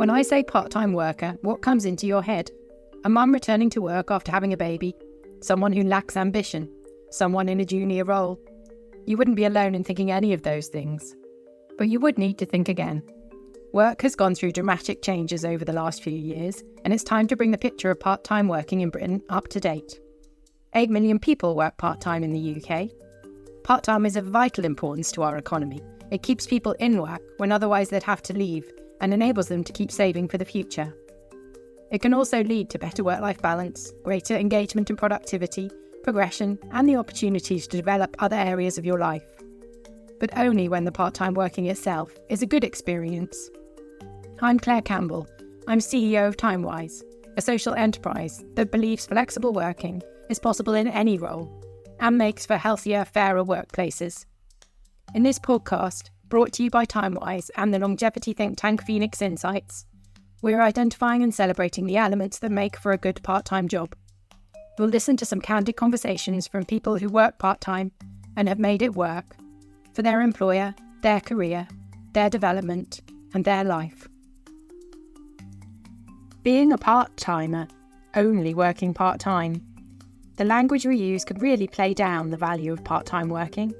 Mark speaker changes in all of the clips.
Speaker 1: When I say part-time worker, what comes into your head? A mum returning to work after having a baby? Someone who lacks ambition? Someone in a junior role? You wouldn't be alone in thinking any of those things. But you would need to think again. Work has gone through dramatic changes over the last few years, and it's time to bring the picture of part-time working in Britain up to date. 8 million people work part-time in the UK. Part-time is of vital importance to our economy. It keeps people in work when otherwise they'd have to leave, and enables them to keep saving for the future. It can also lead to better work-life balance, greater engagement and productivity, progression, and the opportunity to develop other areas of your life. But only when the part-time working itself is a good experience. I'm Claire Campbell. I'm CEO of TimeWise, a social enterprise that believes flexible working is possible in any role and makes for healthier, fairer workplaces. In this podcast, brought to you by TimeWise and the longevity think tank Phoenix Insights, we're identifying and celebrating the elements that make for a good part-time job. You'll listen to some candid conversations from people who work part-time and have made it work for their employer, their career, their development, and their life. Being a part-timer, only working part-time, the language we use could really play down the value of part-time working.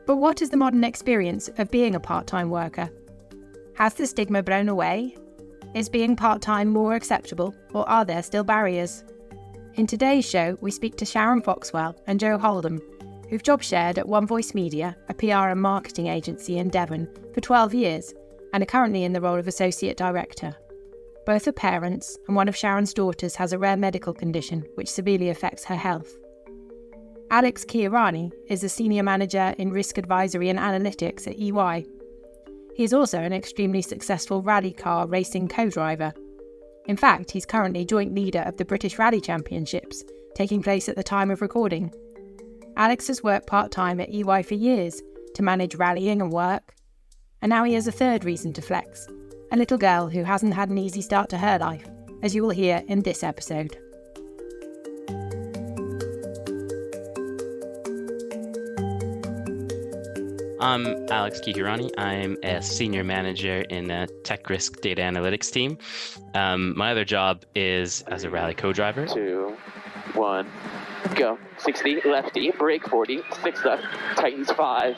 Speaker 1: But what is the modern experience of being a part-time worker? Has the stigma blown away? Is being part-time more acceptable, or are there still barriers? In today's show, we speak to Sharon Foxwell and Joe Holdom, who've job shared at One Voice Media, a PR and marketing agency in Devon, for 12 years, and are currently in the role of Associate Director. Both are parents, and one of Sharon's daughters has a rare medical condition which severely affects her health. Alex Kihurani is a Senior Manager in Risk Advisory and Analytics at EY. He is also an extremely successful rally car racing co-driver. In fact, he's currently joint leader of the British Rally Championships, taking place at the time of recording. Alex has worked part-time at EY for years to manage rallying and work, and now he has a third reason to flex, a little girl who hasn't had an easy start to her life, as you will hear in this episode.
Speaker 2: I'm Alex Kihurani. I'm a senior manager in a tech risk data analytics team. My other job is as a rally co-driver.
Speaker 3: 2, 1, go. 60, lefty, brake 40, 6 left, tightens 5,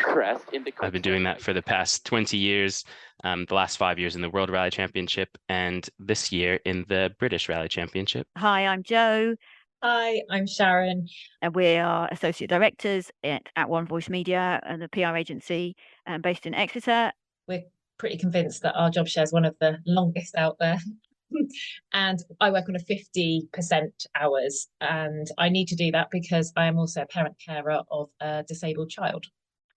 Speaker 3: crest into.
Speaker 2: I've been doing that for the past 20 years, the last 5 years in the World Rally Championship, and this year in the British Rally Championship.
Speaker 4: Hi, I'm Joe.
Speaker 5: Hi, I'm Sharon.
Speaker 4: And we are Associate Directors at One Voice Media, and a PR agency based in Exeter.
Speaker 5: We're pretty convinced that our job share is one of the longest out there. And I work on a 50% hours. And I need to do that because I am also a parent carer of a disabled child.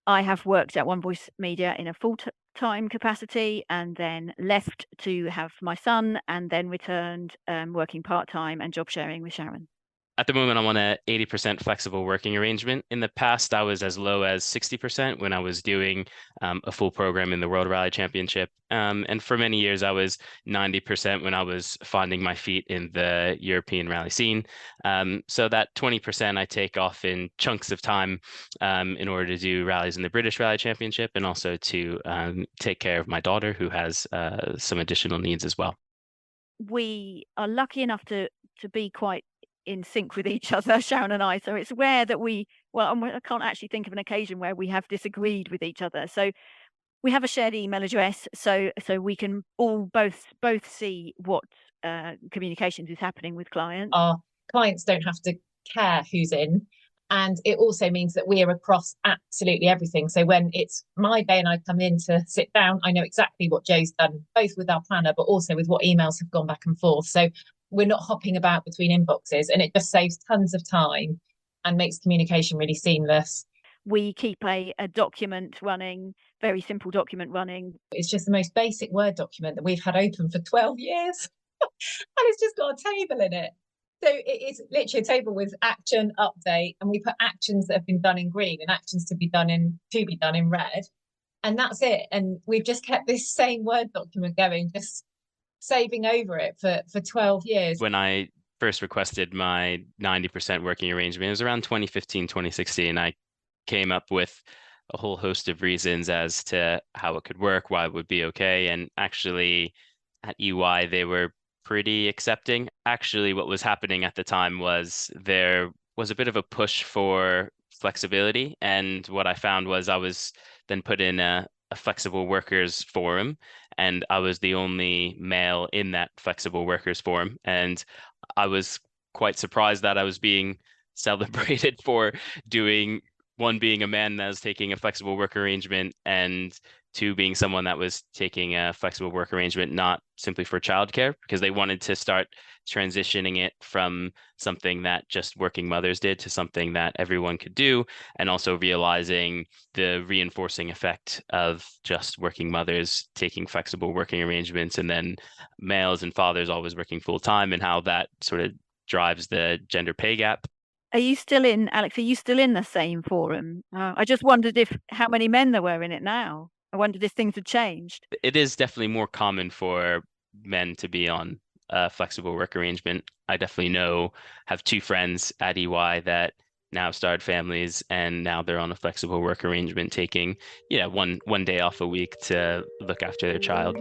Speaker 4: I have worked at One Voice Media in a full-time capacity and then left to have my son and then returned working part-time and job sharing with Sharon.
Speaker 2: At the moment, I'm on a 80% flexible working arrangement. In the past, I was as low as 60% when I was doing a full program in the World Rally Championship. And for many years, I was 90% when I was finding my feet in the European rally scene. So that 20% I take off in chunks of time in order to do rallies in the British Rally Championship and also to take care of my daughter who has some additional needs as well.
Speaker 4: We are lucky enough to be quite in sync with each other, Sharon and I. So it's rare that I can't actually think of an occasion where we have disagreed with each other. So we have a shared email address, so we can all both see what communications is happening with clients.
Speaker 5: Our clients don't have to care who's in. And it also means that we are across absolutely everything. So when it's my day and I come in to sit down, I know exactly what Joe's done, both with our planner, but also with what emails have gone back and forth. So we're not hopping about between inboxes, and it just saves tons of time and makes communication really seamless.
Speaker 4: We keep a document running, very simple document running.
Speaker 5: It's just the most basic Word document that we've had open for 12 years. And it's just got a table in it. So it's literally a table with action, update, and we put actions that have been done in green and actions to be done in red. And that's it. And we've just kept this same Word document going, just saving over it for 12 years.
Speaker 2: When I first requested my 90% working arrangement, it was around 2015, 2016. I came up with a whole host of reasons as to how it could work, why it would be okay. And actually, at EY, they were pretty accepting. Actually, what was happening at the time was there was a bit of a push for flexibility. And what I found was I was then put in a flexible workers forum, and I was the only male in that flexible workers forum. And I was quite surprised that I was being celebrated for doing one, being a man that was taking a flexible work arrangement, and two, being someone that was taking a flexible work arrangement not simply for childcare, because they wanted to start transitioning it from something that just working mothers did to something that everyone could do, and also realizing the reinforcing effect of just working mothers taking flexible working arrangements and then males and fathers always working full time, and how that sort of drives the gender pay gap.
Speaker 4: Are you still in, Alex? Are you still in the same forum? I just wondered how many men there were in it now. I wondered if things had changed.
Speaker 2: It is definitely more common for men to be on a flexible work arrangement. I definitely have two friends at EY that now started families, and now they're on a flexible work arrangement, taking one day off a week to look after their child.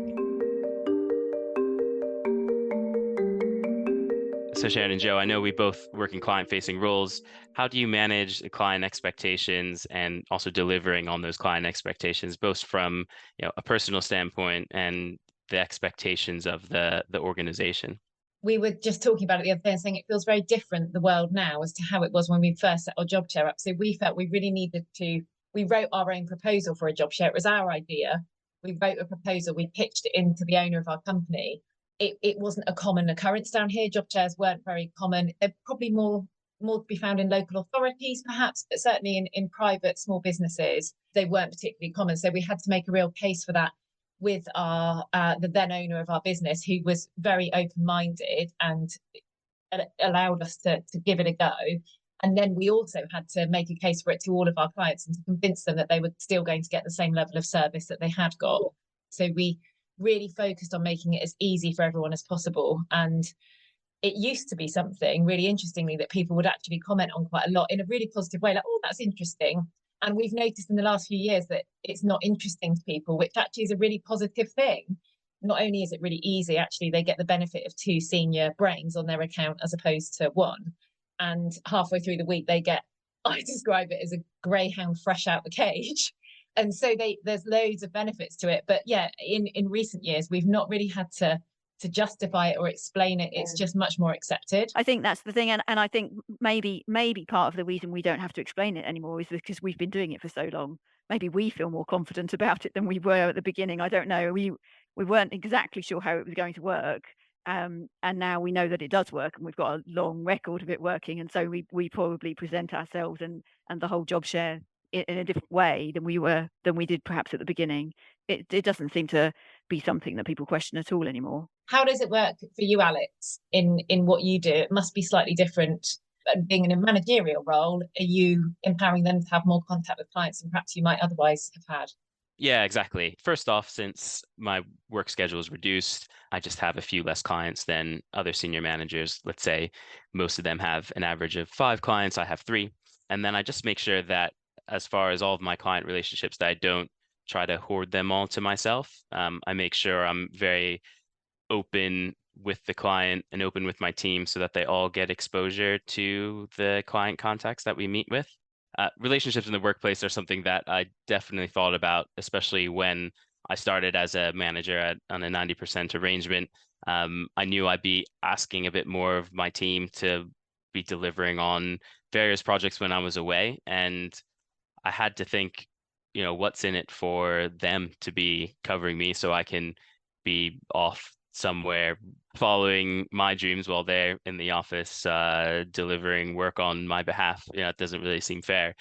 Speaker 2: So Sharon and Joe, I know we both work in client-facing roles. How do you manage the client expectations and also delivering on those client expectations, both from a personal standpoint and the expectations of the organization?
Speaker 5: We were just talking about it the other day and saying it feels very different, the world now, as to how it was when we first set our job share up. So we felt we really needed to, we wrote our own proposal for a job share. It was our idea. We wrote a proposal, we pitched it into the owner of our company. It wasn't a common occurrence down here. Job shares weren't very common. They're probably more to be found in local authorities, perhaps, but certainly in private small businesses, they weren't particularly common. So we had to make a real case for that with the then owner of our business, who was very open-minded and allowed us to give it a go. And then we also had to make a case for it to all of our clients and to convince them that they were still going to get the same level of service that they had got. So we really focused on making it as easy for everyone as possible. And it used to be something really interestingly that people would actually comment on quite a lot in a really positive way, like, oh, that's interesting. And we've noticed in the last few years that it's not interesting to people, which actually is a really positive thing. Not only is it really easy, actually, they get the benefit of two senior brains on their account as opposed to one. And halfway through the week, they get, I describe it as a greyhound fresh out the cage. And so there's loads of benefits to it. But yeah, in recent years, we've not really had to justify it or explain it. It's just much more accepted.
Speaker 4: I think that's the thing. And I think maybe part of the reason we don't have to explain it anymore is because we've been doing it for so long. Maybe we feel more confident about it than we were at the beginning. I don't know. We weren't exactly sure how it was going to work. And now we know that it does work, and we've got a long record of it working. And so we probably present ourselves and the whole job share in a different way than we did perhaps at the beginning. It doesn't seem to be something that people question at all anymore.
Speaker 5: How does it work for you, Alex, in what you do? It must be slightly different. Being in a managerial role, are you empowering them to have more contact with clients than perhaps you might otherwise have had?
Speaker 2: Yeah, exactly. First off, since my work schedule is reduced, I just have a few less clients than other senior managers. Let's say most of them have an average of 5 clients. I have 3. And then I just make sure that as far as all of my client relationships, that I don't try to hoard them all to myself. I make sure I'm very open with the client and open with my team so that they all get exposure to the client contacts that we meet with. Relationships in the workplace are something that I definitely thought about, especially when I started as a manager on a 90% arrangement. I knew I'd be asking a bit more of my team to be delivering on various projects when I was away. And I had to think, what's in it for them to be covering me so I can be off somewhere following my dreams while they're in the office delivering work on my behalf. It doesn't really seem fair.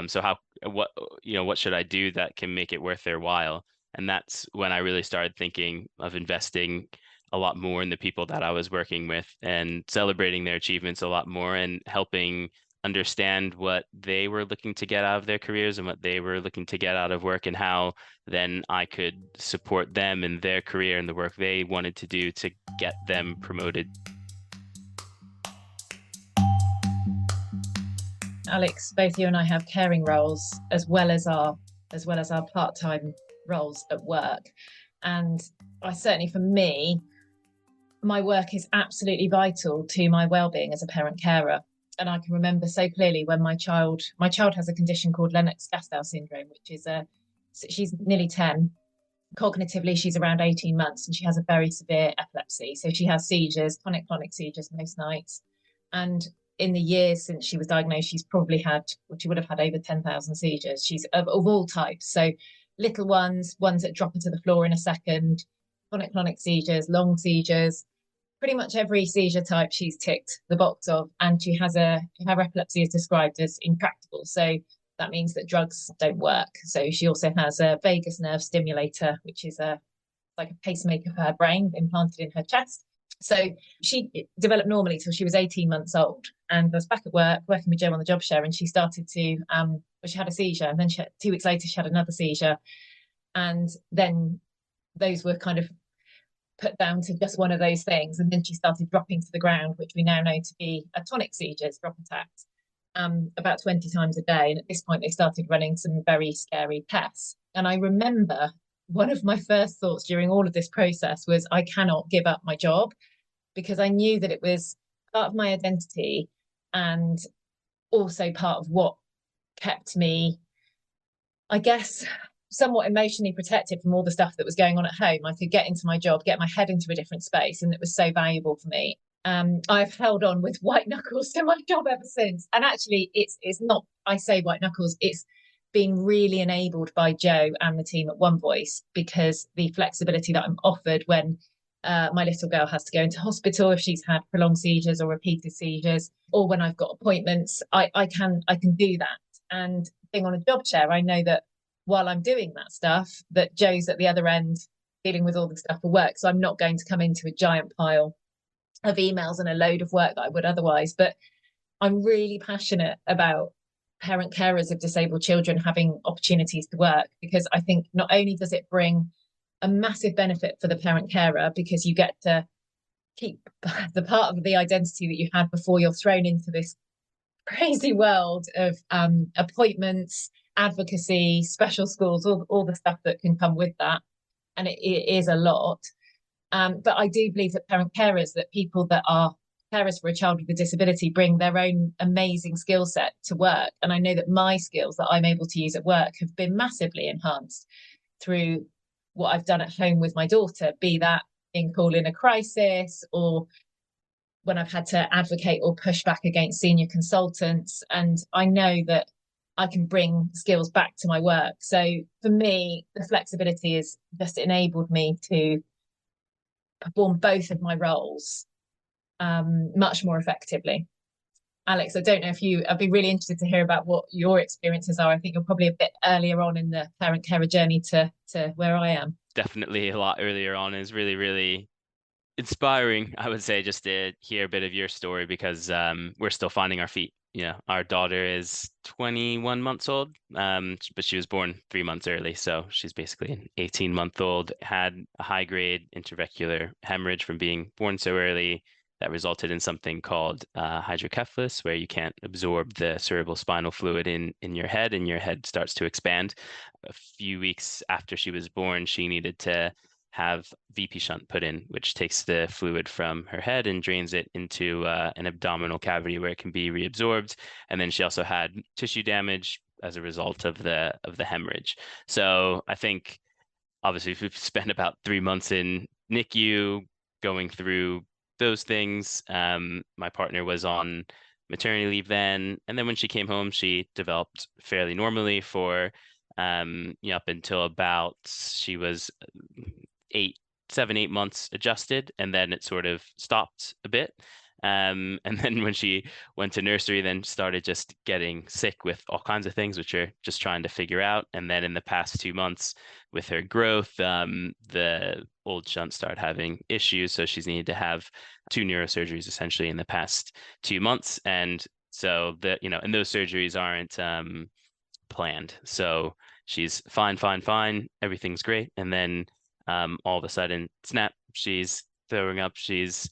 Speaker 2: So what should I do that can make it worth their while? And that's when I really started thinking of investing a lot more in the people that I was working with and celebrating their achievements a lot more and helping understand what they were looking to get out of their careers and what they were looking to get out of work, and how then I could support them in their career and the work they wanted to do to get them promoted.
Speaker 5: Alex, both you and I have caring roles as well as our as well as our part-time roles at work. And I certainly, for me, my work is absolutely vital to my well-being as a parent carer. And I can remember so clearly when my child has a condition called Lennox-Gastaut syndrome, which is she's nearly 10. Cognitively, she's around 18 months, and she has a very severe epilepsy. So she has seizures, tonic-clonic seizures most nights. And in the years since she was diagnosed, she would have had over 10,000 seizures. She's of all types. So little ones that drop her to the floor in a second, tonic-clonic seizures, long seizures, pretty much every seizure type she's ticked the box of. And she has her epilepsy is described as intractable. So that means that drugs don't work. So she also has a vagus nerve stimulator, which is like a pacemaker for her brain implanted in her chest. So she developed normally till she was 18 months old. And I was back at work working with Jo on the job share, and she started to, she had a seizure. And then 2 weeks later, she had another seizure. And then those were kind of put down to just one of those things. And then she started dropping to the ground, which we now know to be a tonic seizures, drop attacks, about 20 times a day. And at this point, they started running some very scary tests. And I remember one of my first thoughts during all of this process was, I cannot give up my job, because I knew that it was part of my identity and also part of what kept me, I guess, somewhat emotionally protected from all the stuff that was going on at home. I could get into my job, get my head into a different space, and it was so valuable for me. I've held on with white knuckles to my job ever since. And actually, it's not, I say white knuckles, it's been really enabled by Jo and the team at One Voice, because the flexibility that I'm offered when my little girl has to go into hospital if she's had prolonged seizures or repeated seizures, or when I've got appointments, I can do that. And being on a job share, I know that while I'm doing that stuff, that Jo's at the other end dealing with all the stuff for work. So I'm not going to come into a giant pile of emails and a load of work that I would otherwise. But I'm really passionate about parent carers of disabled children having opportunities to work, because I think not only does it bring a massive benefit for the parent carer, because you get to keep the part of the identity that you had before you're thrown into this crazy world of appointments, advocacy, special schools, all the stuff that can come with that. And it is a lot. But I do believe that parent carers, that people that are carers for a child with a disability, bring their own amazing skill set to work. And I know that my skills that I'm able to use at work have been massively enhanced through what I've done at home with my daughter, be that in calling a crisis, or when I've had to advocate or push back against senior consultants. And I know that I can bring skills back to my work. So for me, the flexibility has just enabled me to perform both of my roles much more effectively. Alex, I don't know if I'd be really interested to hear about what your experiences are. I think you're probably a bit earlier on in the parent carer journey to where I am.
Speaker 2: Definitely a lot earlier on. Is really, really inspiring, I would say, just to hear a bit of your story, because we're still finding our feet. Our daughter is 21 months old, but she was born 3 months early. So she's basically an 18-month-old, had a high-grade intraventricular hemorrhage from being born so early that resulted in something called hydrocephalus, where you can't absorb the cerebral spinal fluid in your head, and your head starts to expand. A few weeks after she was born, she needed to have VP shunt put in, which takes the fluid from her head and drains it into an abdominal cavity where it can be reabsorbed. And then she also had tissue damage as a result of the hemorrhage. So I think obviously we've spent about 3 months in NICU going through those things. My partner was on maternity leave then, and then when she came home, she developed fairly normally for up until about she was 7-8 months adjusted, and then it sort of stopped a bit. And then when she went to nursery, then started just getting sick with all kinds of things, which are just trying to figure out. And then in the past 2 months with her growth, the old shunt started having issues. So she's needed to have 2 neurosurgeries essentially in the past 2 months. And so and those surgeries aren't planned. So she's fine, everything's great. And then all of a sudden, snap, she's throwing up, she's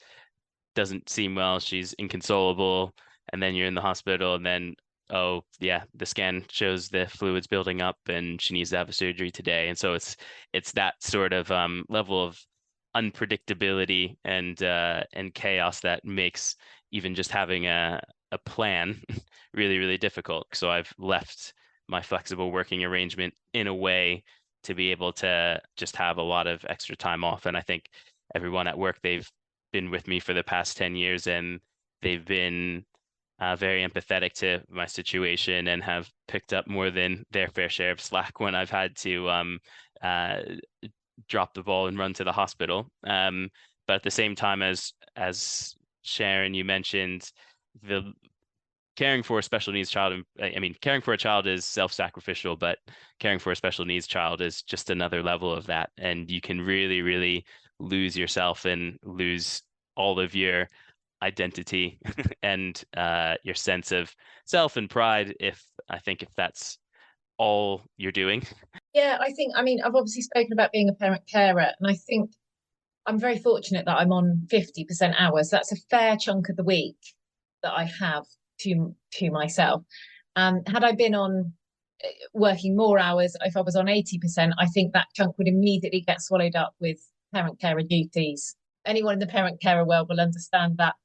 Speaker 2: doesn't seem well, she's inconsolable, and then you're in the hospital, and then oh yeah, the scan shows the fluids building up and she needs to have a surgery today. And so it's that sort of level of unpredictability and chaos that makes even just having a plan really, really difficult. So I've left my flexible working arrangement in a way to be able to just have a lot of extra time off. And I think everyone at work, they've been with me for the past 10 years and they've been very empathetic to my situation and have picked up more than their fair share of slack when I've had to uh, drop the ball and run to the hospital. But at the same time, as Sharon, you mentioned, the caring for a special needs child, I mean, caring for a child is self-sacrificial, but caring for a special needs child is just another level of that. And you can really, really lose yourself and lose all of your identity and your sense of self and pride if that's all you're doing.
Speaker 5: Yeah, I mean, I've obviously spoken about being a parent carer, and I think I'm very fortunate that I'm on 50% hours. That's a fair chunk of the week that I have to myself. Had I been on working more hours, if I was on 80%, I think that chunk would immediately get swallowed up with parent carer duties. Anyone in the parent carer world will understand that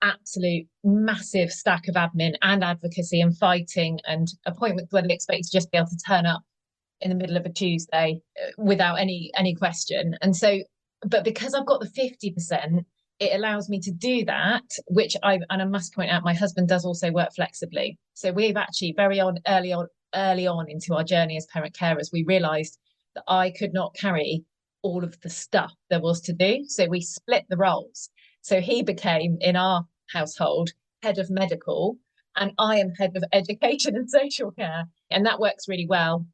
Speaker 5: absolute massive stack of admin and advocacy and fighting and appointments where they expect you to just be able to turn up in the middle of a Tuesday without any question. And so, but because I've got the 50%, it allows me to do that, which I must point out, my husband does also work flexibly. So we've actually early on into our journey as parent carers, we realised that I could not carry all of the stuff there was to do. So we split the roles. So he became, in our household, head of medical, and I am head of education and social care. And that works really well,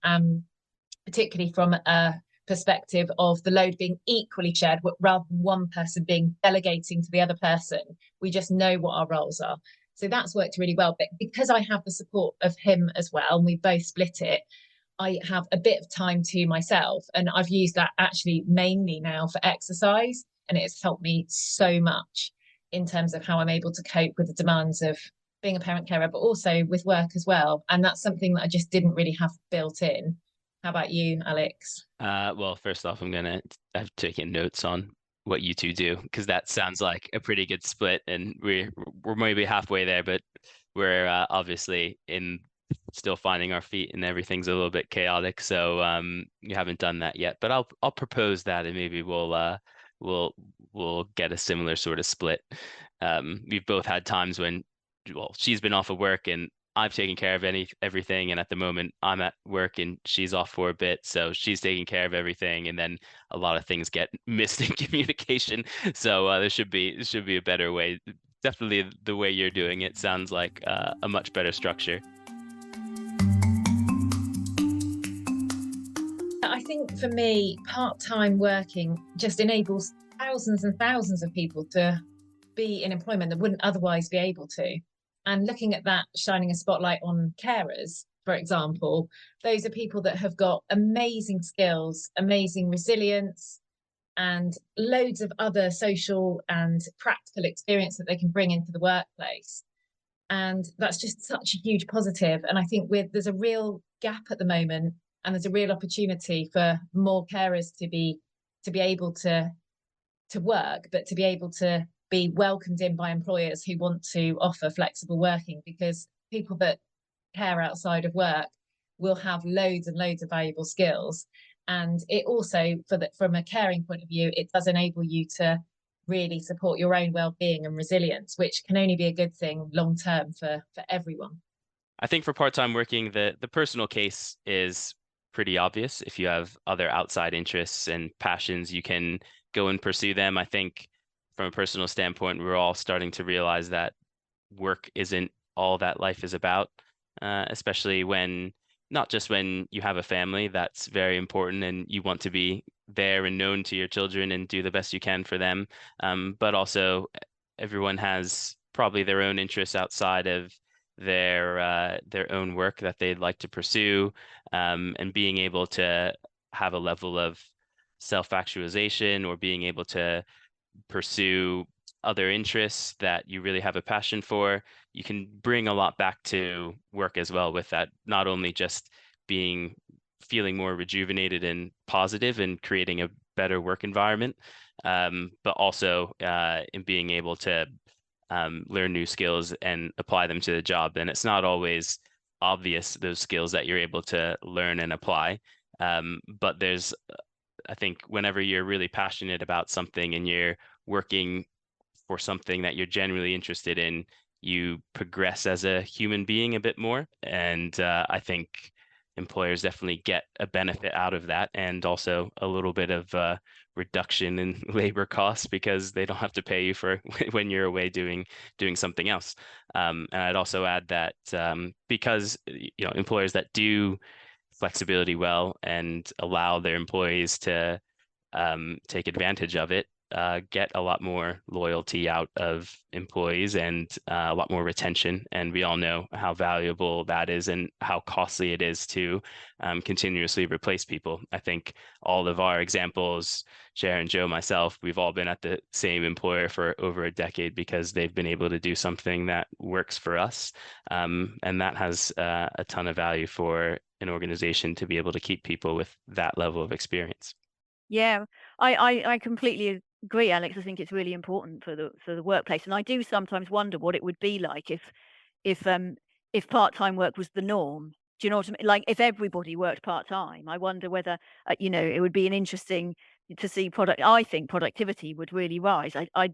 Speaker 5: particularly from a perspective of the load being equally shared, rather than one person being delegating to the other person. We just know what our roles are. So that's worked really well. But because I have the support of him as well, and we both split it, I have a bit of time to myself. And I've used that actually mainly now for exercise. And it's helped me so much in terms of how I'm able to cope with the demands of being a parent carer, but also with work as well. And that's something that I just didn't really have built in. How about you, Alex?
Speaker 2: Well, first off, I've taken notes on what you two do because that sounds like a pretty good split, and we're maybe halfway there, but we're obviously still finding our feet and everything's a little bit chaotic. So you haven't done that yet, but I'll propose that and maybe we'll get a similar sort of split. We've both had times when, well, she's been off of work and I've taken care of everything, and at the moment I'm at work and she's off for a bit, so she's taking care of everything, and then a lot of things get missed in communication. So there should be a better way. Definitely the way you're doing it sounds like a much better structure.
Speaker 5: I think for me, part-time working just enables thousands and thousands of people to be in employment that wouldn't otherwise be able to. And looking at that, shining a spotlight on carers, for example, those are people that have got amazing skills, amazing resilience, and loads of other social and practical experience that they can bring into the workplace. And that's just such a huge positive. And I think there's a real gap at the moment, and there's a real opportunity for more carers to be able to work, but to be able to be welcomed in by employers who want to offer flexible working, because people that care outside of work will have loads and loads of valuable skills. And it also, from a caring point of view, it does enable you to really support your own well-being and resilience, which can only be a good thing long term for everyone.
Speaker 2: I think for part-time working, the personal case is pretty obvious. If you have other outside interests and passions, you can go and pursue them. I think from a personal standpoint, we're all starting to realize that work isn't all that life is about, especially not just when you have a family. That's very important and you want to be there and known to your children and do the best you can for them. But also everyone has probably their own interests outside of their own work that they'd like to pursue, and being able to have a level of self-actualization or being able to pursue other interests that you really have a passion for, you can bring a lot back to work as well with that, not only just feeling more rejuvenated and positive and creating a better work environment, but also in being able to learn new skills and apply them to the job. And it's not always obvious, those skills that you're able to learn and apply. But I think whenever you're really passionate about something and you're working for something that you're genuinely interested in, you progress as a human being a bit more. And I think employers definitely get a benefit out of that, and also a little bit of reduction in labor costs because they don't have to pay you for when you're away doing something else. And I'd also add that because employers that do flexibility well and allow their employees to take advantage of it get a lot more loyalty out of employees and a lot more retention. And we all know how valuable that is and how costly it is to continuously replace people. I think all of our examples, Sharon, Joe, myself, we've all been at the same employer for over a decade because they've been able to do something that works for us. And that has a ton of value for an organization to be able to keep people with that level of experience.
Speaker 4: Yeah, I completely agree, Alex. I think it's really important for the workplace, and I do sometimes wonder what it would be like if part-time work was the norm. Do you know what I mean? Like if everybody worked part-time, I wonder whether it would be an interesting to see I think productivity would really rise. I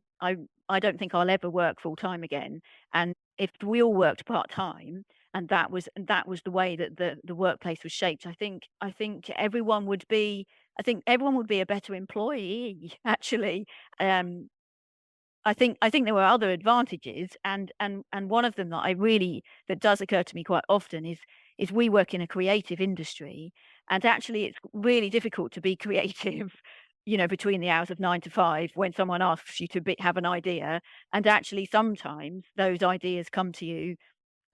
Speaker 4: don't think I'll ever work full-time again, and if we all worked part-time and that was the way that the workplace was shaped, I think everyone would be a better employee, actually. I think there were other advantages, and one of them that does occur to me quite often is we work in a creative industry, and actually it's really difficult to be creative, between the hours of 9 to 5 when someone asks you to have an idea, and actually sometimes those ideas come to you.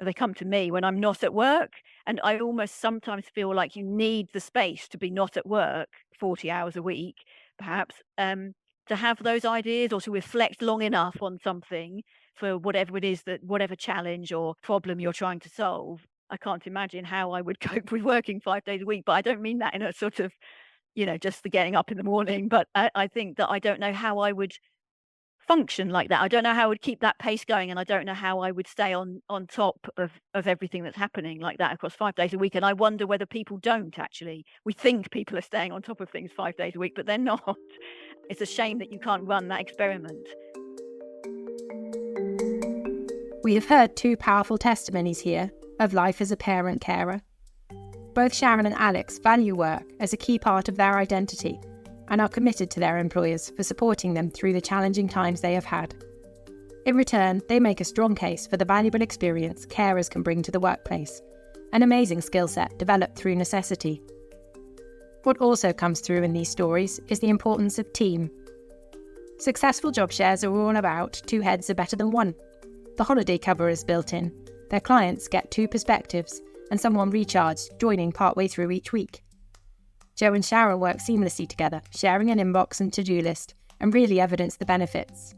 Speaker 4: They come to me when I'm not at work, and I almost sometimes feel like you need the space to be not at work 40 hours a week, perhaps, to have those ideas or to reflect long enough on something for whatever it is, whatever challenge or problem you're trying to solve. I can't imagine how I would cope with working 5 days a week, but I don't mean that in a sort of, just the getting up in the morning, but I think that I don't know how I would function like that. I don't know how I would keep that pace going, and I don't know how I would stay on top of everything that's happening like that across 5 days a week. And I wonder whether people don't actually. We think people are staying on top of things 5 days a week, but they're not. It's a shame that you can't run that experiment.
Speaker 1: We have heard two powerful testimonies here of life as a parent carer. Both Sharon and Alex value work as a key part of their identity and are committed to their employers for supporting them through the challenging times they have had. In return, they make a strong case for the valuable experience carers can bring to the workplace, an amazing skill set developed through necessity. What also comes through in these stories is the importance of team. Successful job shares are all about two heads are better than one. The holiday cover is built in. Their clients get two perspectives and someone recharged joining partway through each week. Joe and Sharon work seamlessly together, sharing an inbox and to-do list, and really evidence the benefits.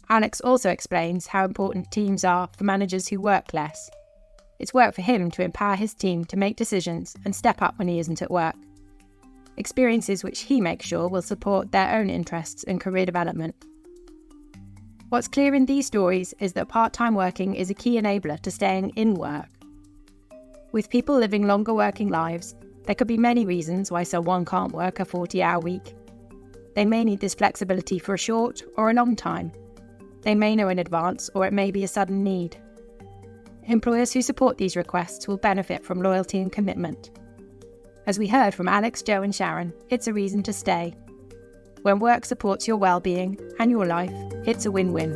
Speaker 1: Alex also explains how important teams are for managers who work less. It's work for him to empower his team to make decisions and step up when he isn't at work. Experiences which he makes sure will support their own interests and career development. What's clear in these stories is that part-time working is a key enabler to staying in work. With people living longer working lives, there could be many reasons why someone can't work a 40-hour week. They may need this flexibility for a short or a long time. They may know in advance, or it may be a sudden need. Employers who support these requests will benefit from loyalty and commitment. As we heard from Alex, Joe and Sharon, it's a reason to stay. When work supports your well-being and your life, it's a win-win.